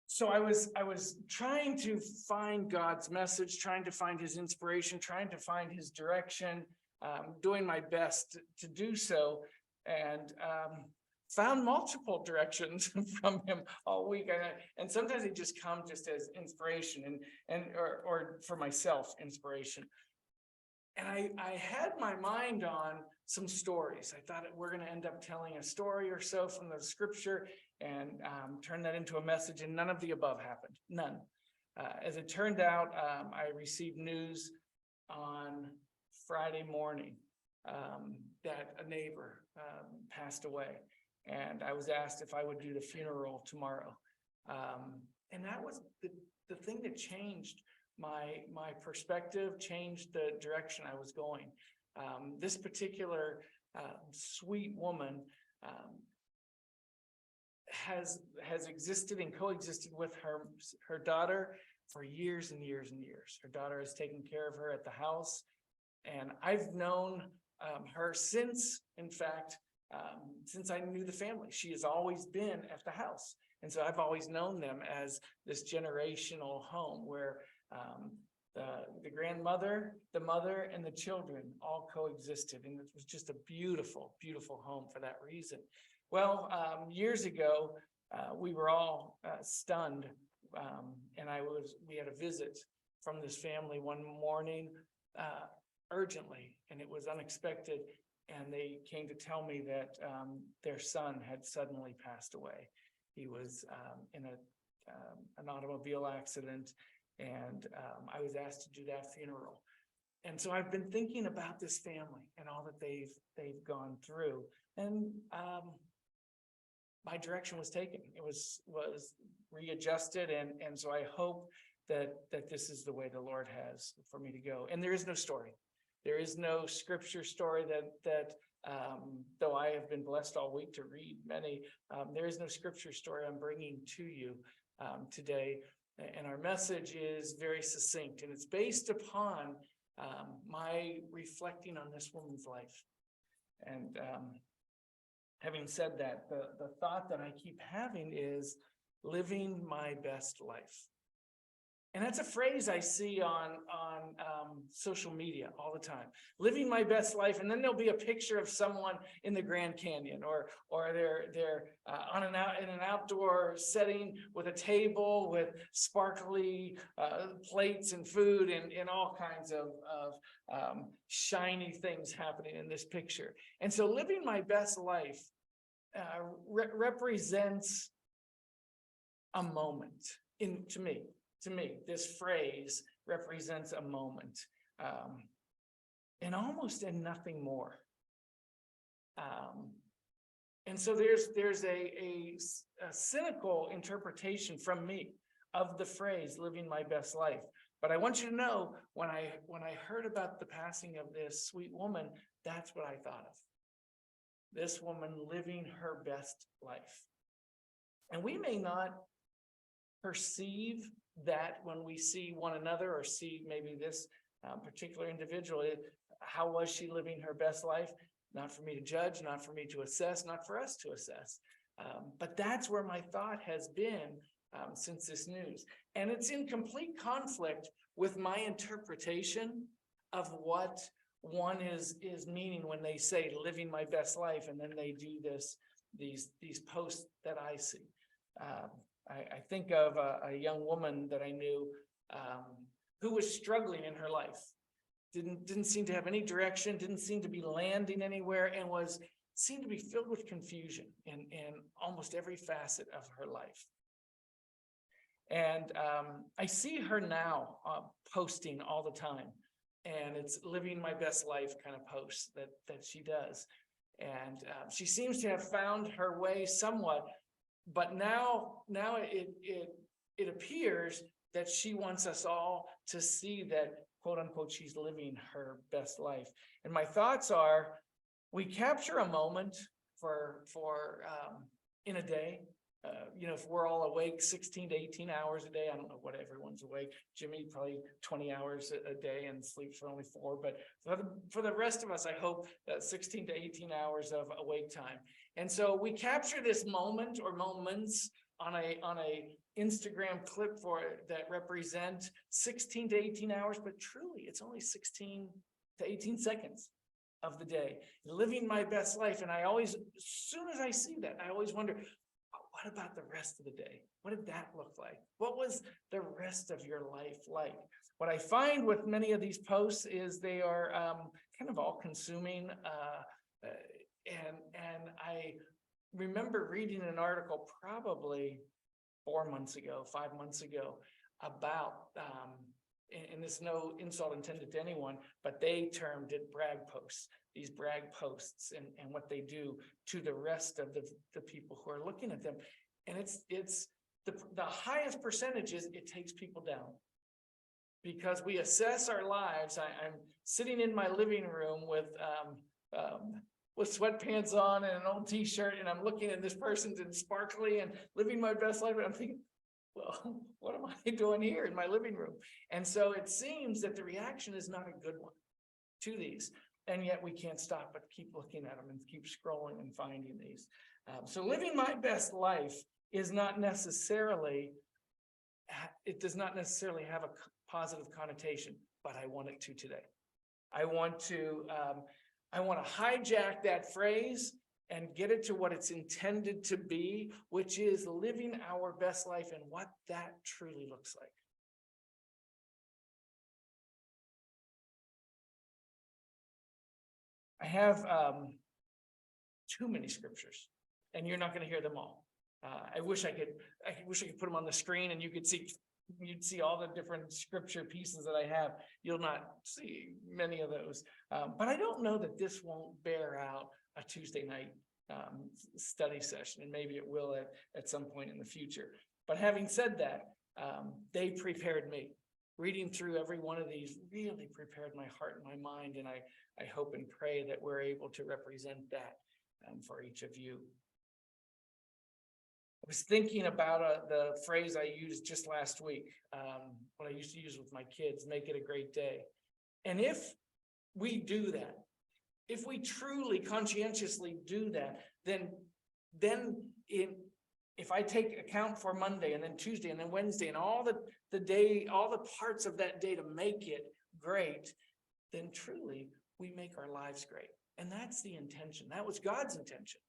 So I was trying to find God's message, trying to find his inspiration, trying to find his direction, doing my best to do so, and found multiple directions from him all week. And sometimes they just come just as inspiration or for myself, inspiration. And I had my mind on some stories. I thought we're going to end up telling a story or so from the scripture and turn that into a message, and none of the above happened. None. As it turned out, I received news on Friday morning that a neighbor passed away, and I was asked if I would do the funeral tomorrow. And that was the thing that changed my perspective, changed the direction I was going. This particular sweet woman has existed and coexisted with her daughter for years and years and years. Her daughter has taken care of her at the house, and I've known her since, in fact, since I knew the family. She has always been at the house, and so I've always known them as this generational home where the grandmother, the mother, and the children all coexisted, and it was just a beautiful, beautiful home for that reason. Well, years ago, we were all stunned, and we had a visit from this family one morning, urgently, and it was unexpected, and they came to tell me that their son had suddenly passed away. He was in an automobile accident, and I was asked to do that funeral. And so I've been thinking about this family and all that they've gone through, and my direction was taken. It was readjusted, and so I hope that this is the way the Lord has for me to go. And there is no story. There is no scripture story that though I have been blessed all week to read many, there is no scripture story I'm bringing to you today. And our message is very succinct, and it's based upon my reflecting on this woman's life. And having said that, the thought that I keep having is living my best life. And that's a phrase I see on social media all the time. Living my best life, and then there'll be a picture of someone in the Grand Canyon, or they're in an outdoor setting with a table with sparkly plates and food and all kinds of shiny things happening in this picture. And so, living my best life represents a moment to me. To me, this phrase represents a moment, and almost and nothing more. And so there's a cynical interpretation from me of the phrase "living my best life." But I want you to know, when I heard about the passing of this sweet woman, that's what I thought of. This woman living her best life. And we may not perceive that when we see one another, or see maybe this particular individual. How was she living her best life? Not for me to judge, not for me to assess, not for us to assess. But that's where my thought has been since this news. And it's in complete conflict with my interpretation of what one is meaning when they say living my best life, and then they do these posts that I see. I think of a young woman that I knew who was struggling in her life, didn't seem to have any direction, didn't seem to be landing anywhere, and seemed to be filled with confusion in almost every facet of her life. And I see her now posting all the time, and it's living my best life kind of posts that she does. And she seems to have found her way somewhat. But now it appears that she wants us all to see that, quote unquote, she's living her best life. And my thoughts are, we capture a moment for in a day. If we're all awake 16 to 18 hours a day, I don't know what everyone's awake. Jimmy, probably 20 hours a day and sleeps for only 4. But for the rest of us, I hope 16 to 18 hours of awake time. And so we capture this moment or moments on a Instagram clip for it that represent 16 to 18 hours, but truly it's only 16 to 18 seconds of the day, living my best life. And I always, as soon as I see that, I always wonder, what about the rest of the day? What did that look like? What was the rest of your life like? What I find with many of these posts is they are kind of all consuming. And I remember reading an article probably 4 months ago, 5 months ago, about, and there's no insult intended to anyone, but they termed it brag posts, these brag posts and what they do to the rest of the people who are looking at them. And it's the highest percentages, it takes people down. Because we assess our lives. I'm sitting in my living room with sweatpants on and an old t-shirt, and I'm looking at this person's in sparkly and living my best life. And I'm thinking, well, what am I doing here in my living room? And so it seems that the reaction is not a good one to these. And yet we can't stop but keep looking at them and keep scrolling and finding these. So living my best life is not necessarily, it does not necessarily have a positive connotation, but I want it to today. I want to hijack that phrase and get it to what it's intended to be, which is living our best life and what that truly looks like. I have too many scriptures, and you're not going to hear them all. I wish I could put them on the screen and you'd see all the different scripture pieces that I have. You'll not see many of those. But I don't know that this won't bear out a Tuesday night study session, and maybe it will at some point in the future. But having said that, they prepared me. Reading through every one of these really prepared my heart and my mind, and I hope and pray that we're able to represent that for each of you. I was thinking about the phrase I used just last week, what I used to use with my kids, make it a great day. And if we do that, if we truly conscientiously do that, then if I take account for Monday and then Tuesday and then Wednesday and all the day, all the parts of that day to make it great, then truly we make our lives great. And that's the intention. That was God's intention.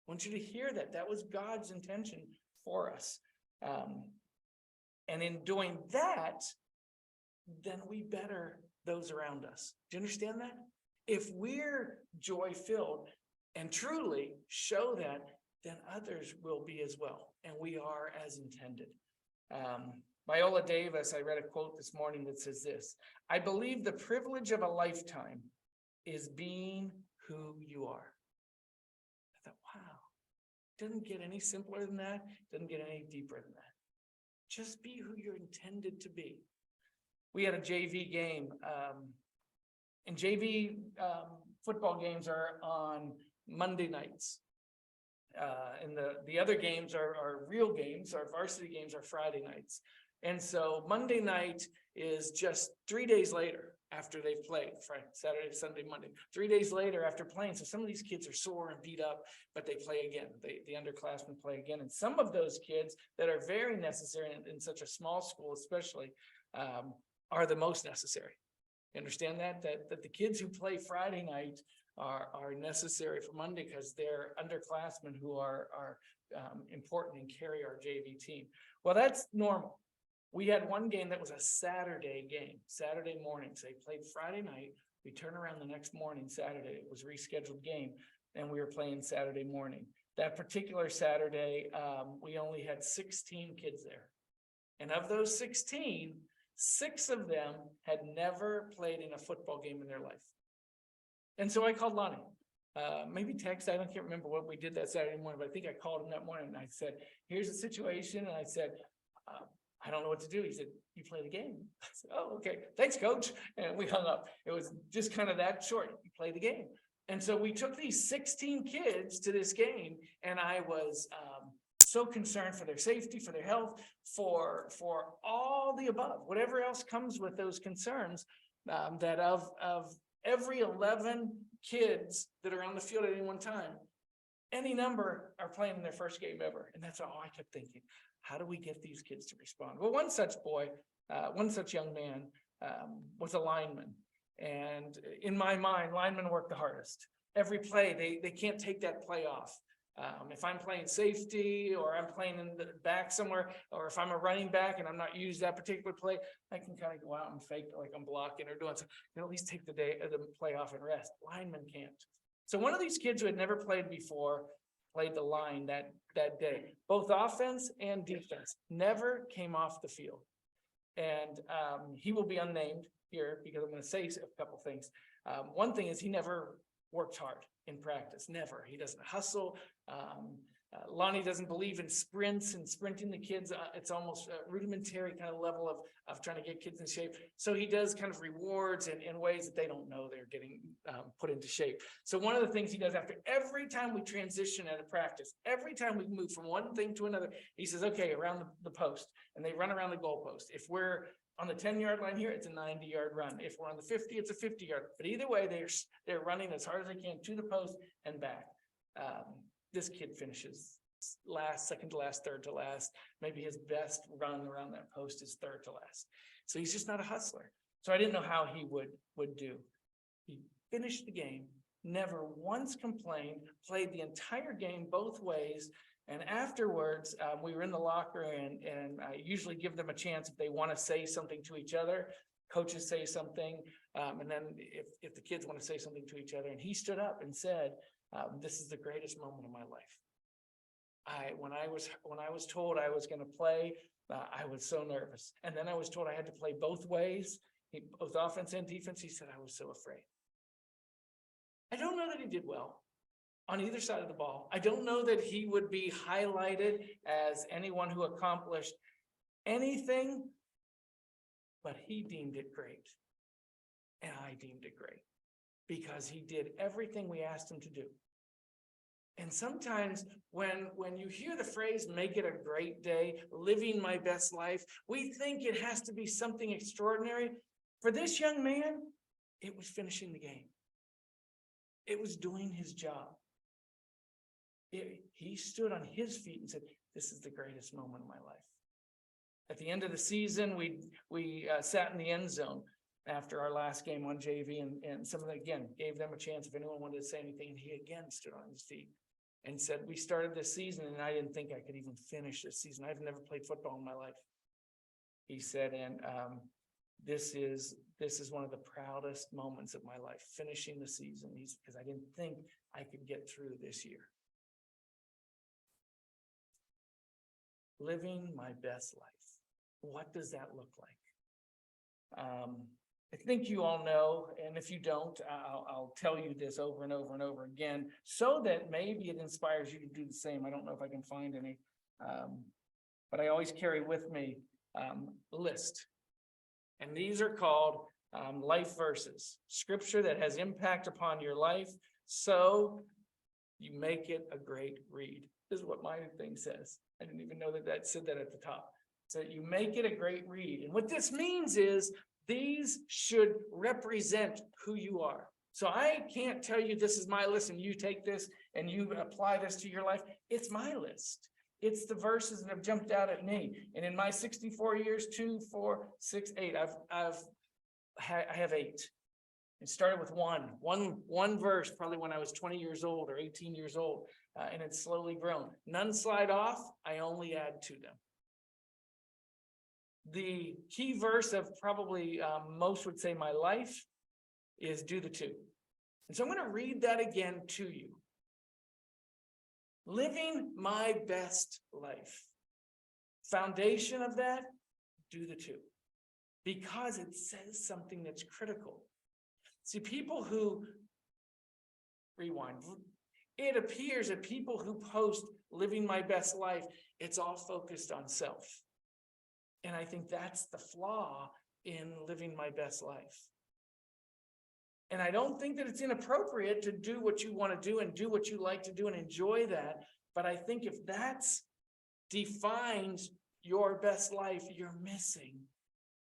I want you to hear that. That was God's intention for us. And in doing that, then we better those around us. Do you understand that? If we're joy-filled and truly show that, then others will be as well. And we are as intended. Viola Davis, I read a quote this morning that says this: I believe the privilege of a lifetime is being who you are. I thought, wow. Doesn't get any simpler than that. Doesn't get any deeper than that. Just be who you're intended to be. We had a JV game, and JV football games are on Monday nights. And the other games are real games. Our varsity games are Friday nights. And so Monday night is just 3 days later after they've played, Friday, Saturday, Sunday, Monday, 3 days later after playing. So some of these kids are sore and beat up, but they play again. The underclassmen play again. And some of those kids that are very necessary in such a small school, especially, are the most necessary. You understand that the kids who play Friday night are necessary for Monday because they're underclassmen who are important and carry our JV team. Well, that's normal. We had one game that was a Saturday game, Saturday morning. So they played Friday night. We turned around the next morning, Saturday. It was a rescheduled game, and we were playing Saturday morning. That particular Saturday, we only had 16 kids there. And of those 16, 6 of them had never played in a football game in their life. And so I called Lonnie, maybe text. I can't remember what we did that Saturday morning, but I think I called him that morning and I said, here's the situation. And I said, I don't know what to do. He said, you play the game. I said, oh, okay. Thanks, coach. And we hung up. It was just kind of that short. You play the game. And so we took these 16 kids to this game, and I was so concerned for their safety, for their health, for all the above, whatever else comes with those concerns, that of every 11 kids that are on the field at any one time, any number are playing in their first game ever. And that's all I kept thinking. How do we get these kids to respond? Well, one such young man was a lineman. And in my mind, linemen work the hardest. Every play, they can't take that play off. If I'm playing safety or I'm playing in the back somewhere, or if I'm a running back and I'm not used that particular play, I can kind of go out and fake like I'm blocking or doing something. At least take the play off and rest. Linemen can't. So one of these kids who had never played before played the line that day. Both offense and defense never came off the field. And he will be unnamed here because I'm going to say a couple things. One thing is he never worked hard in practice, never. He doesn't hustle. Lonnie doesn't believe in sprints and sprinting the kids. It's almost a rudimentary kind of level of trying to get kids in shape. So he does kind of rewards in ways that they don't know they're getting put into shape. So one of the things he does after every time we transition at a practice, every time we move from one thing to another, he says, okay, around the post, and they run around the goalpost. If we're on the 10-yard line here, it's a 90-yard run. If we're on the 50, it's a 50-yard. But either way, they're running as hard as they can to the post and back. This kid finishes last, second to last, third to last. Maybe his best run around that post is third to last. So he's just not a hustler. So I didn't know how he would do. He finished the game, never once complained, played the entire game both ways. And afterwards, we were in the locker, and I usually give them a chance if they want to say something to each other. Coaches say something, and then if the kids want to say something to each other. And he stood up and said, "This is the greatest moment of my life. When I was told I was going to play, I was so nervous. And then I was told I had to play both ways, both offense and defense. He said I was so afraid." I don't know that he did well on either side of the ball. I don't know that he would be highlighted as anyone who accomplished anything, but he deemed it great. And I deemed it great because he did everything we asked him to do. And sometimes when you hear the phrase, make it a great day, living my best life, we think it has to be something extraordinary. For this young man, it was finishing the game. It was doing his job. He stood on his feet and said, this is the greatest moment of my life. At the end of the season, we sat in the end zone after our last game on JV, and some of them, again, gave them a chance if anyone wanted to say anything. And he again stood on his feet and said, we started this season and I didn't think I could even finish this season. I've never played football in my life. He said, and this is one of the proudest moments of my life, finishing the season. Because I didn't think I could get through this year. Living my best life. What does that look like? I think you all know, and if you don't, I'll tell you this over and over and over again, so that maybe it inspires you to do the same. I don't know if I can find any, but I always carry with me a list. And these are called life verses, scripture that has impact upon your life, so you make it a great read. This is what my thing says. I didn't even know that said that at the top. So you make it a great read. And what this means is these should represent who you are. So I can't tell you this is my list and you take this and you apply this to your life. It's my list. It's the verses that have jumped out at me. And in my 64 years, 2, 4, 6, 8, I have 8. It started with one verse, probably when I was 20 years old or 18 years old, and it's slowly grown. None slide off, I only add to them. The key verse of probably most would say my life is do the 2. And so I'm going to read that again to you. Living my best life. Foundation of that, do the 2. Because it says something that's critical. See, people who rewind, it appears that people who post living my best life, it's all focused on self. And I think that's the flaw in living my best life. And I don't think that it's inappropriate to do what you want to do and do what you like to do and enjoy that. But I think if that defines your best life, you're missing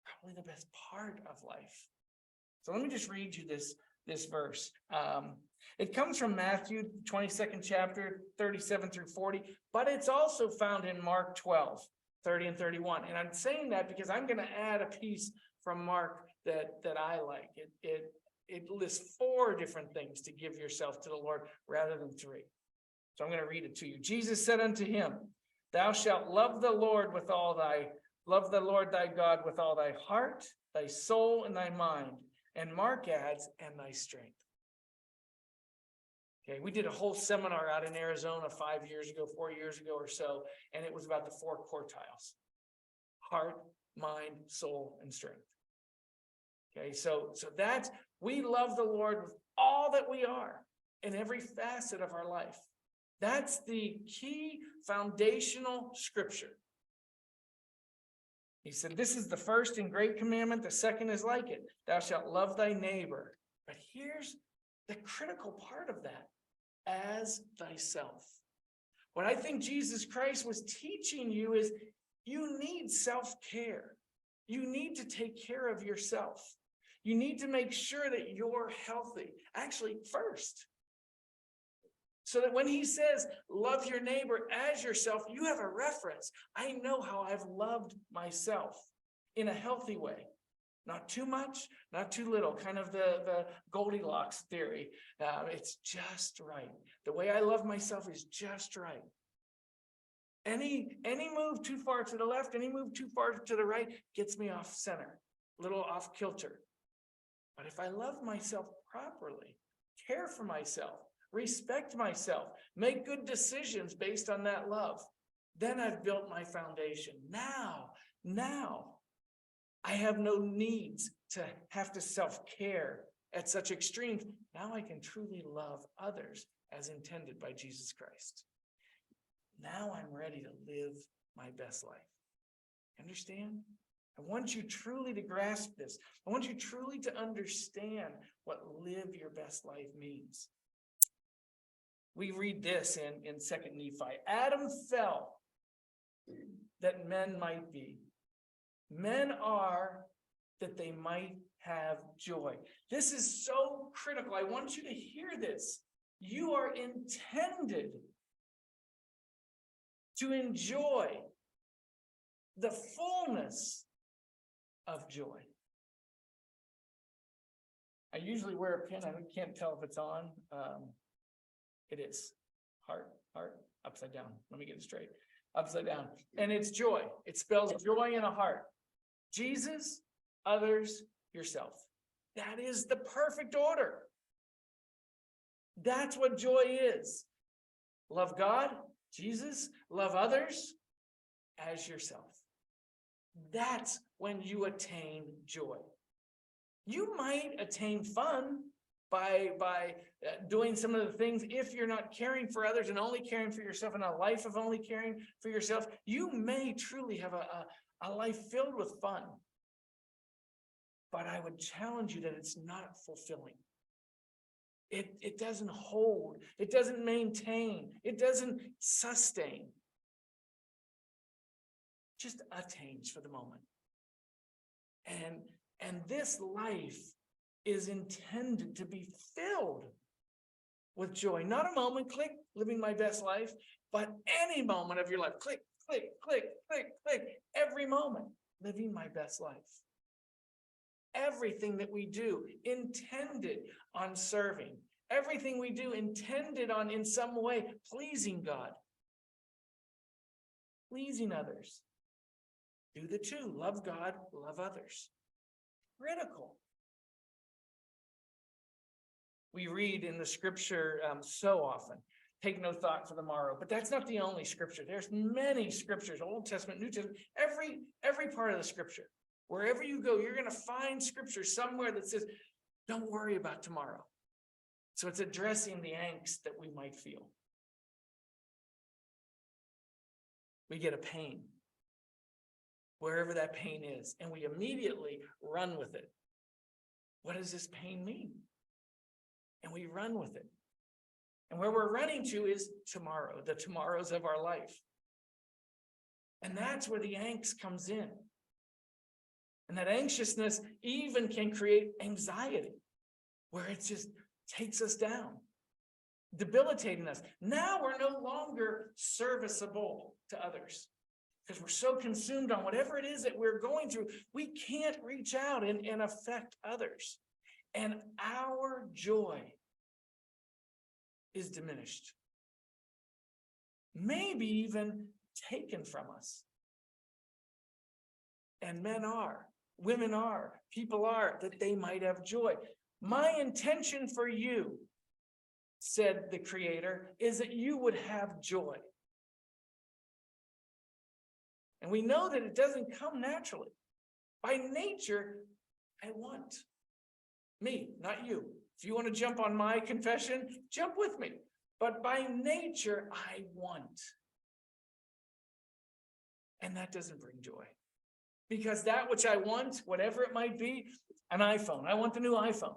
probably the best part of life. So let me just read you this verse. It comes from Matthew 22nd chapter, 37 through 40, but it's also found in Mark 12, 30 and 31. And I'm saying that because I'm going to add a piece from Mark that I like. It lists 4 different things to give yourself to the Lord rather than 3. So I'm going to read it to you. Jesus said unto him, thou shalt love the Lord thy God with all thy heart, thy soul, and thy mind. And Mark adds, and thy strength. Okay, we did a whole seminar out in Arizona 5 years ago, 4 years ago or so, and it was about the 4 quartiles: heart, mind, soul, and strength. Okay, so that's, we love the Lord with all that we are in every facet of our life. That's the key foundational scripture. He said, this is the first and great commandment. The second is like it. Thou shalt love thy neighbor. But here's the critical part of that: as thyself. What I think Jesus Christ was teaching you is you need self-care. You need to take care of yourself. You need to make sure that you're healthy, actually first. So that when he says, love your neighbor as yourself, you have a reference. I know how I've loved myself in a healthy way. Not too much, not too little, kind of the Goldilocks theory. It's just right. The way I love myself is just right. Any move too far to the left, any move too far to the right gets me off center, a little off kilter. But if I love myself properly, care for myself, respect myself, make good decisions based on that love, then I've built my foundation. Now, I have no needs to have to self-care at such extremes. Now I can truly love others as intended by Jesus Christ. Now I'm ready to live my best life. Understand? I want you truly to grasp this. I want you truly to understand what live your best life means. We read this in 2 Nephi. Adam fell that men might be. Men are that they might have joy. This is so critical. I want you to hear this. You are intended to enjoy the fullness of joy. I usually wear a pin. I can't tell if it's on. It is. Heart, upside down. Let me get it straight. Upside down. And it's joy. It spells joy in a heart. Jesus, others, yourself. That is the perfect order. That's what joy is. Love God, Jesus, love others as yourself. That's when you attain joy. You might attain fun by doing some of the things. If you're not caring for others and only caring for yourself, in a life of only caring for yourself, you may truly have a life filled with fun. But I would challenge you that it's not fulfilling. It doesn't hold. It doesn't maintain. It doesn't sustain. Just attains for the moment. And this life is intended to be filled with joy. Not a moment, click, living my best life, but any moment of your life, click, click, click, click, click, every moment, living my best life. Everything that we do intended on serving. Everything we do intended on, in some way, pleasing God, pleasing others. Do the two. Love God, love others. Critical. We read in the scripture so often, take no thought for the morrow. But that's not the only scripture. There's many scriptures, Old Testament, New Testament, every part of the scripture. Wherever you go, you're going to find scripture somewhere that says, don't worry about tomorrow. So it's addressing the angst that we might feel. We get a pain, wherever that pain is, and we immediately run with it. What does this pain mean? And we run with it. And where we're running to is tomorrow, the tomorrows of our life. And that's where the angst comes in. And that anxiousness even can create anxiety, where it just takes us down. debilitating us. Now we're no longer serviceable to others because we're so consumed on whatever it is that we're going through. We can't reach out and affect others. And our joy is diminished. Maybe even taken from us. And men are, women are, people are, that they might have joy. My intention for you, said the Creator, is that you would have joy. And we know that it doesn't come naturally. By nature, I want. Me, not you. If you want to jump on my confession, jump with me. But by nature, I want. And that doesn't bring joy. Because that which I want, whatever it might be, an iPhone. I want the new iPhone.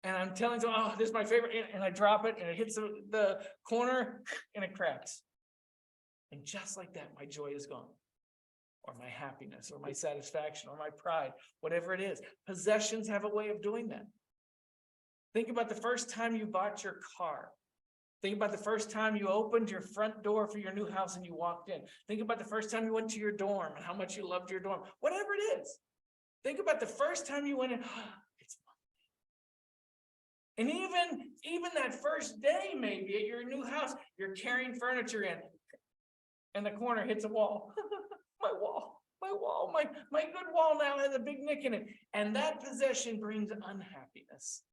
And I'm telling you, oh, this is my favorite. And I drop it and it hits the corner and it cracks. And just like that, my joy is gone. Or my happiness, or my satisfaction, or my pride, whatever it is. Possessions have a way of doing that. Think about the first time you bought your car. Think about the first time you opened your front door for your new house and you walked in. Think about the first time you went to your dorm and how much you loved your dorm. Whatever it is. Think about the first time you went in. Oh, it's fun. And even that first day, maybe at your new house, you're carrying furniture in, and the corner hits a wall. My wall, my good wall now has a big nick in it. And that possession brings unhappiness.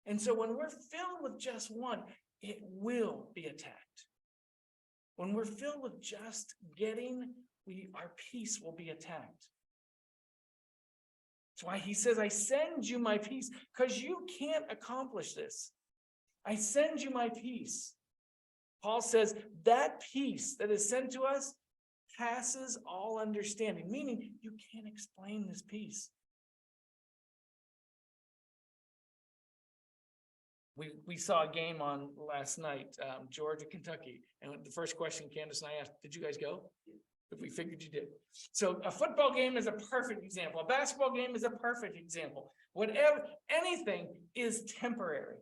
And so when we're filled with just one, it will be attacked. When we're filled with just getting, our peace will be attacked. That's why he says, I send you my peace, because you can't accomplish this. I send you my peace. Paul says that peace that is sent to us passes all understanding, meaning you can't explain this peace. We saw a game on last night, Georgia, Kentucky, and the first question Candace and I asked, did you guys go? If we figured you did. So a football game is a perfect example. A basketball game is a perfect example. Whatever, anything is temporary.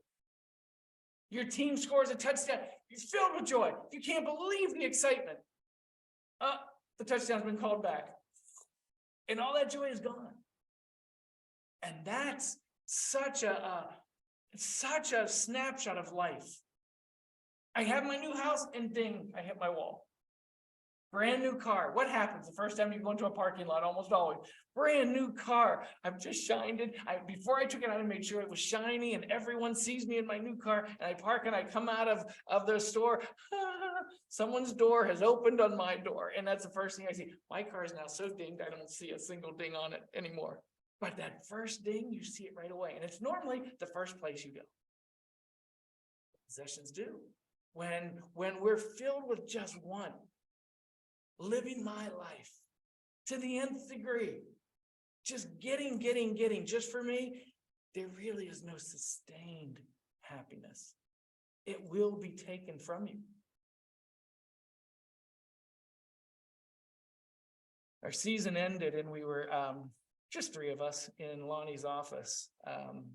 Your team scores a touchdown, you're filled with joy. You can't believe the excitement. The touchdown's been called back. And all that joy is gone. And that's such a snapshot of life. I have my new house and ding, I hit my wall. Brand new car. What happens the first time you go into a parking lot? Almost always. Brand new car. I've just shined it. Before I took it out, I made sure it was shiny and everyone sees me in my new car. And I park and I come out of the store. Someone's door has opened on my door. And that's the first thing I see. My car is now so dinged, I don't see a single ding on it anymore. But that first ding, you see it right away. And it's normally the first place you go. Possessions do. When we're filled with just one, living my life to the nth degree, just getting, just for me, there really is no sustained happiness. It will be taken from you. Our season ended and we were just three of us in Lonnie's office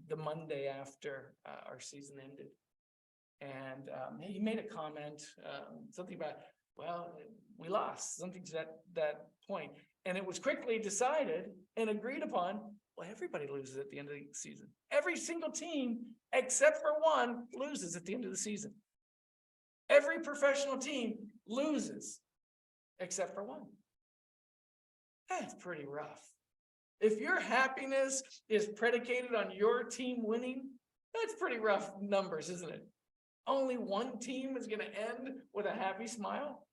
the Monday after our season ended. And he made a comment, something about, well, we lost, something to that point. And it was quickly decided and agreed upon, well, everybody loses at the end of the season. Every single team, except for one, loses at the end of the season. Every professional team loses, except for one. That's pretty rough. If your happiness is predicated on your team winning, that's pretty rough numbers, isn't it? Only one team is going to end with a happy smile.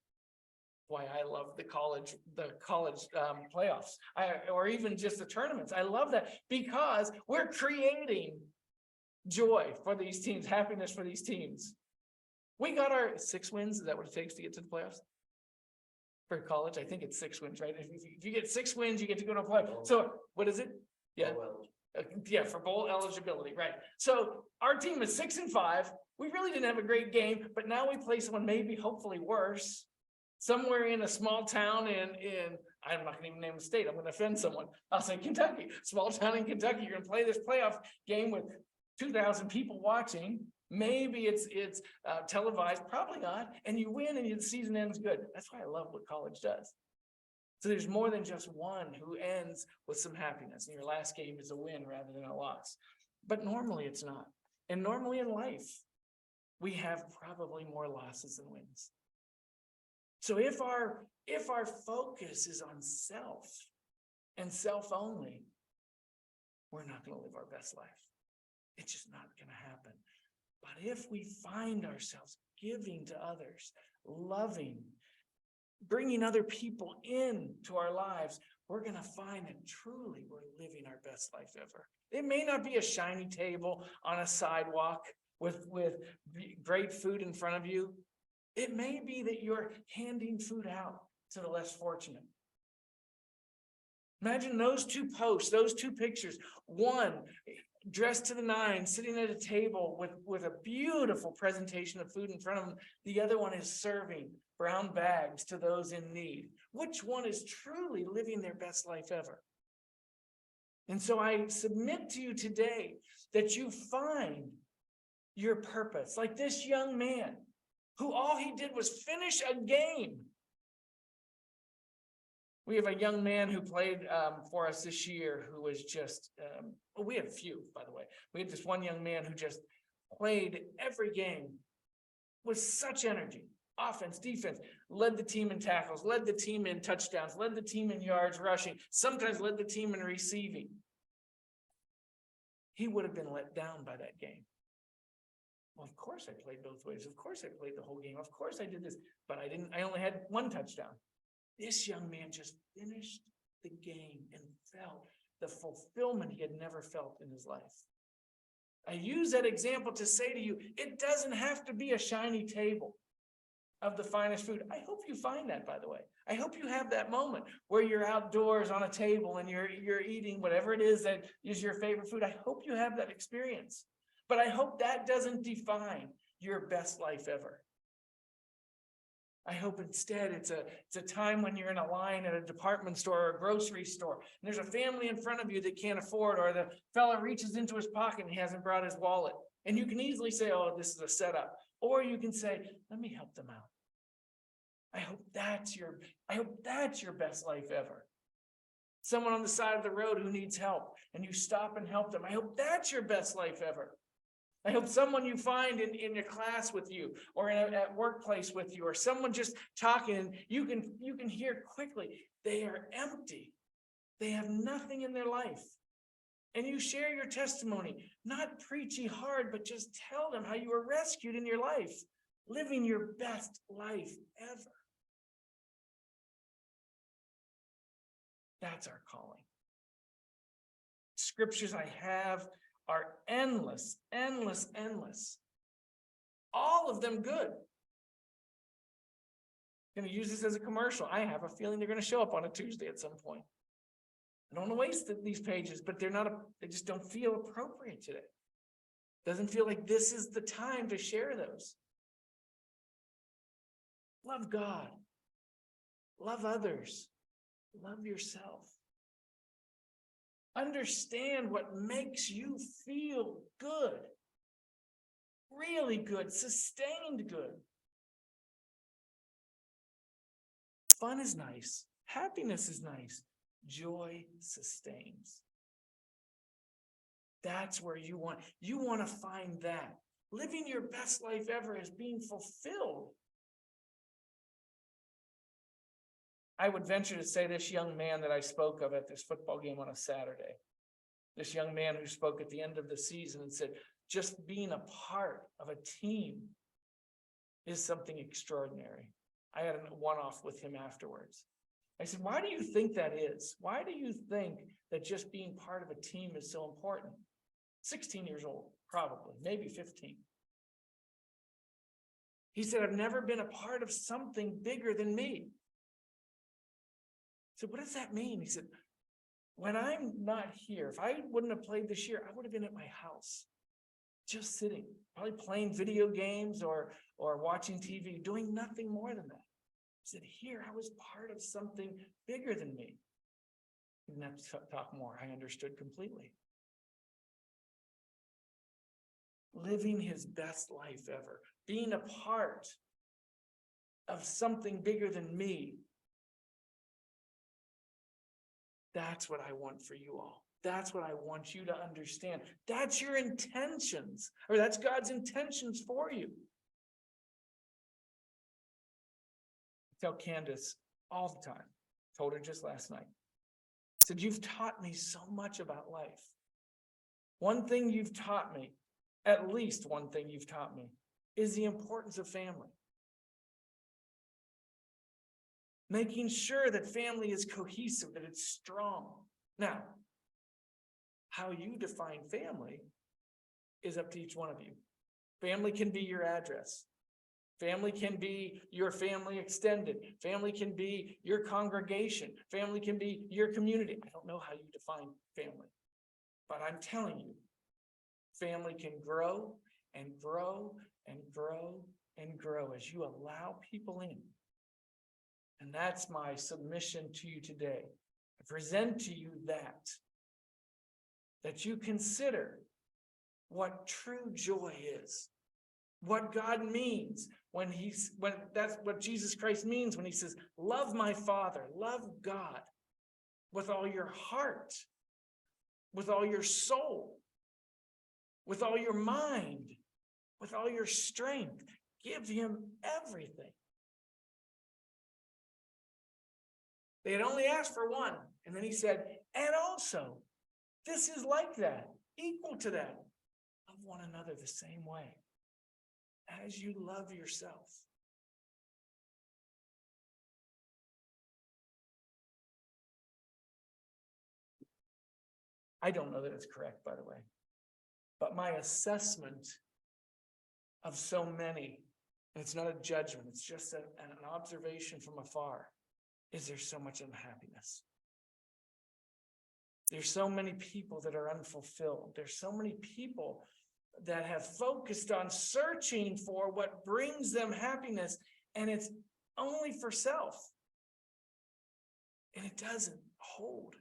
Why I love the college playoffs, or even just the tournaments. I love that because we're creating joy for these teams, happiness for these teams. We got our 6 wins. Is that what it takes to get to the playoffs? For college, I think it's 6 wins, right? If you get 6 wins, you get to go to a playoff. So what is it? Yeah. Yeah, for bowl eligibility, right? So our team is 6-5. We really didn't have a great game, but now we play someone maybe hopefully worse, somewhere in a small town in I'm not gonna even name the state, I'm gonna offend someone. I'll say Kentucky, small town in Kentucky. You're gonna play this playoff game with 2,000 people watching, Maybe it's televised, probably not, and you win and the season ends good. That's why I love what college does. So there's more than just one who ends with some happiness, and your last game is a win rather than a loss. But normally it's not. And normally in life, we have probably more losses than wins. So if our focus is on self and self only, we're not going to live our best life. It's just not going to happen. But if we find ourselves giving to others, loving, bringing other people into our lives, we're going to find that truly we're living our best life ever. It may not be a shiny table on a sidewalk with great food in front of you. It may be that you're handing food out to the less fortunate. Imagine those two posts, those two pictures. One, dressed to the nines, sitting at a table with a beautiful presentation of food in front of them. The other one is serving brown bags to those in need. Which one is truly living their best life ever? And so I submit to you today that you find your purpose, like this young man who all he did was finish a game. We have a young man who played for us this year who was just, we had a few, by the way. We had this one young man who just played every game with such energy. Offense, defense, led the team in tackles, led the team in touchdowns, led the team in yards rushing, sometimes led the team in receiving. He would have been let down by that game. Well, of course I played both ways. Of course I played the whole game. Of course I did this, but I only had one touchdown. This young man just finished the game and felt the fulfillment he had never felt in his life. I use that example to say to you, it doesn't have to be a shiny table of the finest food. I hope you find that, by the way. I hope you have that moment where you're outdoors on a table and you're eating whatever it is that is your favorite food. I hope you have that experience. But I hope that doesn't define your best life ever. I hope instead it's a time when you're in a line at a department store or a grocery store, and there's a family in front of you that can't afford, or the fella reaches into his pocket and he hasn't brought his wallet. And you can easily say, oh, this is a setup. Or you can say, let me help them out. I hope that's your best life ever. Someone on the side of the road who needs help and you stop and help them. I hope that's your best life ever. I hope someone you find in your class with you or at workplace with you, or someone just talking, and you can hear quickly, they are empty. They have nothing in their life. And you share your testimony, not preachy hard, but just tell them how you were rescued in your life, living your best life ever. That's our calling. Scriptures I have are endless, endless, endless. All of them good. I'm going to use this as a commercial. I have a feeling they're going to show up on a Tuesday at some point. I don't want to waste these pages, but they just don't feel appropriate today. Doesn't feel like this is the time to share those. Love God. Love others. Love yourself. Understand what makes you feel good. Really good, sustained good. Fun is nice. Happiness is nice. Joy sustains. That's where you want to find that. Living your best life ever is being fulfilled. I would venture to say this young man that I spoke of at this football game on a Saturday, this young man who spoke at the end of the season and said, just being a part of a team is something extraordinary. I had a one-off with him afterwards. I said, why do you think that is? Why do you think that just being part of a team is so important? 16 years old, probably, maybe 15. He said, I've never been a part of something bigger than me. I said, what does that mean? He said, when I'm not here, if I wouldn't have played this year, I would have been at my house, just sitting, probably playing video games or watching TV, doing nothing more than that. He said, here, I was part of something bigger than me. We didn't have to talk more. I understood completely. living his best life ever, being a part of something bigger than me. That's what I want for you all. That's what I want you to understand. That's your intentions, or that's God's intentions for you. I tell Candace all the time, told her just last night, I said, you've taught me so much about life. One thing you've taught me, at least one thing you've taught me, is the importance of family. Making sure that family is cohesive, that it's strong. Now, how you define family is up to each one of you. Family can be your address. Family can be your family extended. Family can be your congregation. Family can be your community. I don't know how you define family, but I'm telling you, family can grow and grow and grow and grow as you allow people in. And that's my submission to you today. I present to you that you consider what true joy is, what God means when that's what Jesus Christ means when he says, love my Father, love God with all your heart, with all your soul, with all your mind, with all your strength. Give him everything. They had only asked for one. And then he said, and also, this is like that, equal to that. Love one another the same way as you love yourself. I don't know that it's correct, by the way, but my assessment of so many, and it's not a judgment, it's just an observation from afar, is there's so much unhappiness. There's so many people that are unfulfilled. There's so many people that have focused on searching for what brings them happiness, and it's only for self. And it doesn't hold.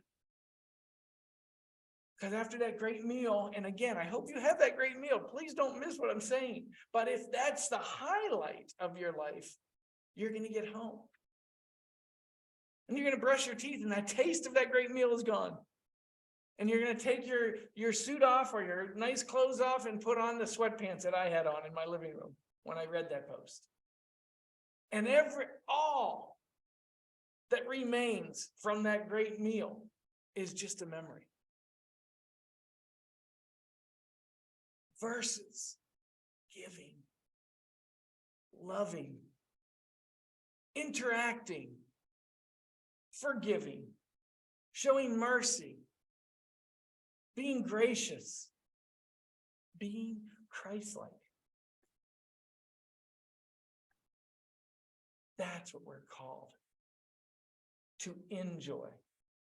Because after that great meal, and again, I hope you have that great meal. Please don't miss what I'm saying. But if that's the highlight of your life, you're going to get home. And you're going to brush your teeth, and that taste of that great meal is gone. And you're going to take your suit off or your nice clothes off and put on the sweatpants that I had on in my living room when I read that post. And all that remains from that great meal is just a memory. Versus giving, loving, interacting, forgiving, showing mercy, being gracious, being Christ-like. That's what we're called, to enjoy,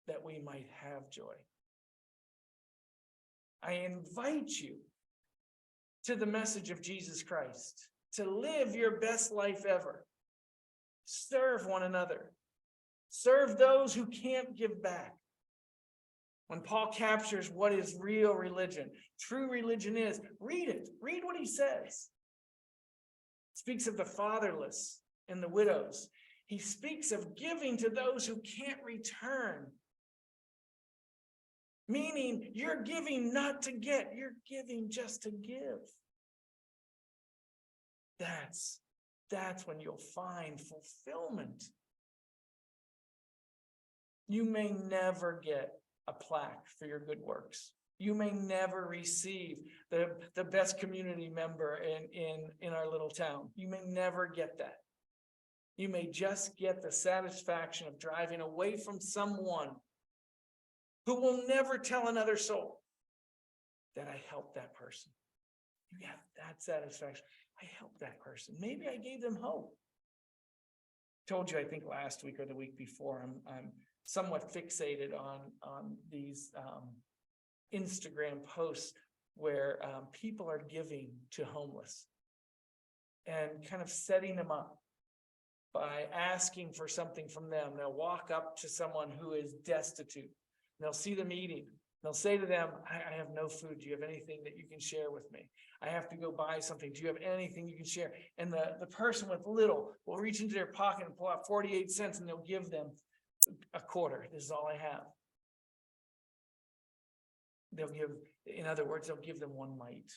that we might have joy. I invite you to the message of Jesus Christ, to live your best life ever. Serve one another. Serve those who can't give back. When Paul captures what is real religion, true religion is, read it. Read what he says. He speaks of the fatherless and the widows. He speaks of giving to those who can't return. Meaning you're giving not to get, you're giving just to give. That's when you'll find fulfillment. You may never get a plaque for your good works. You may never receive the best community member in our little town. You may never get that. You may just get the satisfaction of driving away from someone who will never tell another soul that I helped that person. You have that satisfaction. I helped that person. Maybe I gave them hope. Told you, I think last week or the week before, I'm somewhat fixated on these Instagram posts where people are giving to homeless and kind of setting them up by asking for something from them. They'll walk up to someone who is destitute. They'll see them eating. They'll say to them, I have no food. Do you have anything that you can share with me? I have to go buy something. Do you have anything you can share? And the person with little will reach into their pocket and pull out 48 cents and they'll give them a quarter. This is all I have. They'll give, in other words, they'll give them one mite.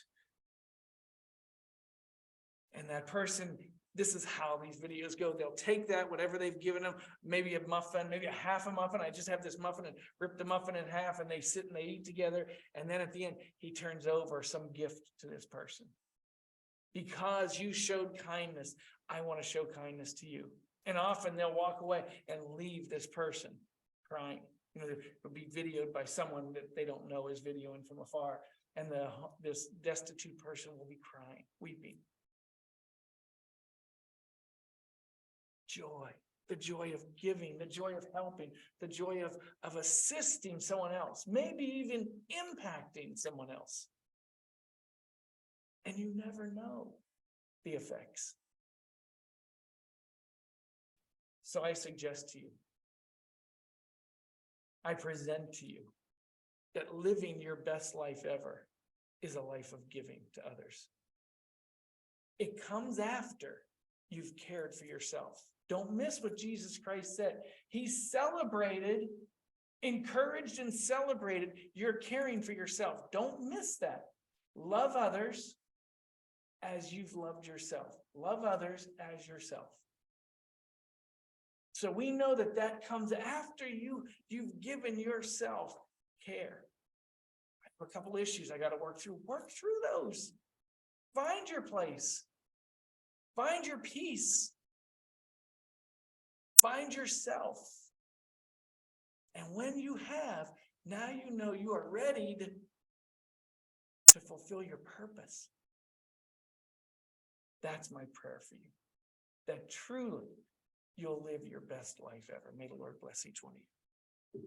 And that person, this is how these videos go. They'll take that, whatever they've given them, maybe a muffin, maybe a half a muffin. I just have this muffin, and rip the muffin in half, and they sit and they eat together. And then at the end, he turns over some gift to this person. Because you showed kindness, I want to show kindness to you. And often they'll walk away and leave this person crying. You know, it'll be videoed by someone that they don't know is videoing from afar. And this destitute person will be crying, weeping. Joy, the joy of giving, the joy of helping, the joy of assisting someone else, maybe even impacting someone else. And you never know the effects. So I suggest to you, I present to you that living your best life ever is a life of giving to others. It comes after you've cared for yourself. Don't miss what Jesus Christ said. He celebrated, encouraged and celebrated your caring for yourself. Don't miss that. Love others as you've loved yourself. Love others as yourself. So we know that that comes after you've given yourself care. I have a couple issues I got to work through. Work through those. Find your place. Find your peace. Find yourself. And when you have, now you know you are ready to fulfill your purpose. That's my prayer for you. That truly you'll live your best life ever. May the Lord bless each one of you.